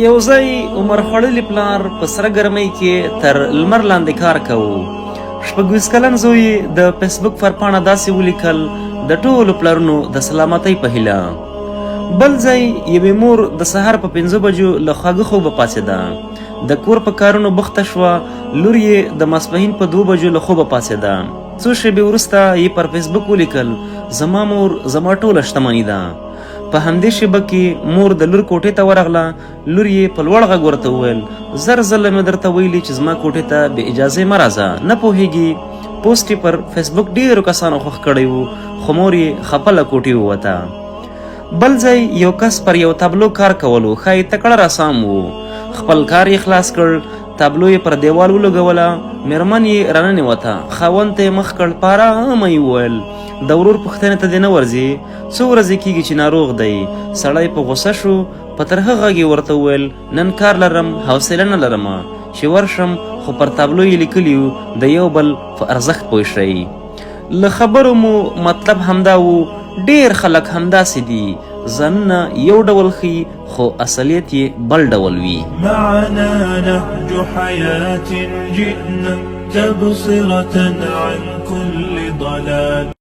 یو ځای عمر خوړلي پلار په سره ګرمۍ کې تر لمر لاندې کار کوو. 26 کلن زوی د فیسبوک پر پاڼه داسې ولیکل: د ټولو پلرونو د سلامتۍ په هیله. بل ځای یوې مور د سهار په 5 بجو له خواږه خوبه پاڅېده. د کور په کارونو بخته شوه. لور یې د ماسپښین په 2 بجو له خوبه پاڅېده. څو شېبې وروسته یې پر فیسبوک ولیکل: زما مور زما ټوله شتمني ده. په همدې شیبه کې مور د لور کوټې ته ورغله. لور یې په لوړ غږ ورته وویل: زر ځله مې درته ویلي چې زما کوټې ته بې اجازې مه راځه، نه پوهېږي. پوسټ یې پر فیسبوک ډېرو کسانو خوښ کړی و، خو مور یې خپه له کوټې ووته. بل ځای یو کس پر یو تابلو کار کولو، ښایي تکړه رسام و. خپل کار یې خلاص کړ، تابلو یې پر دیوال ولګوله. میرمن یې راننوته، خاوند ته یې مخ کړ، په ارامه یې وویل: د ورور پوښتنې ته دې نه ورځې؟ څو ورځې کېږي چې ناروغ دی. سړی په غوسه شو، په ترخه غږ یې ورته وویل: نن کار لرم، حوصله نه لرمه چې ورشم، خو پر تابلو یې لیکلي وو د یو بل په ارزښت پوه شئ. له خبرو مو مطلب همدا و. ډېر خلک همداسې دي، ځانونه یو ډول ښیي خو اصلیت یې بل ډول وي. معنا نهج حياة جئنا تبصرة عن كل ضلال.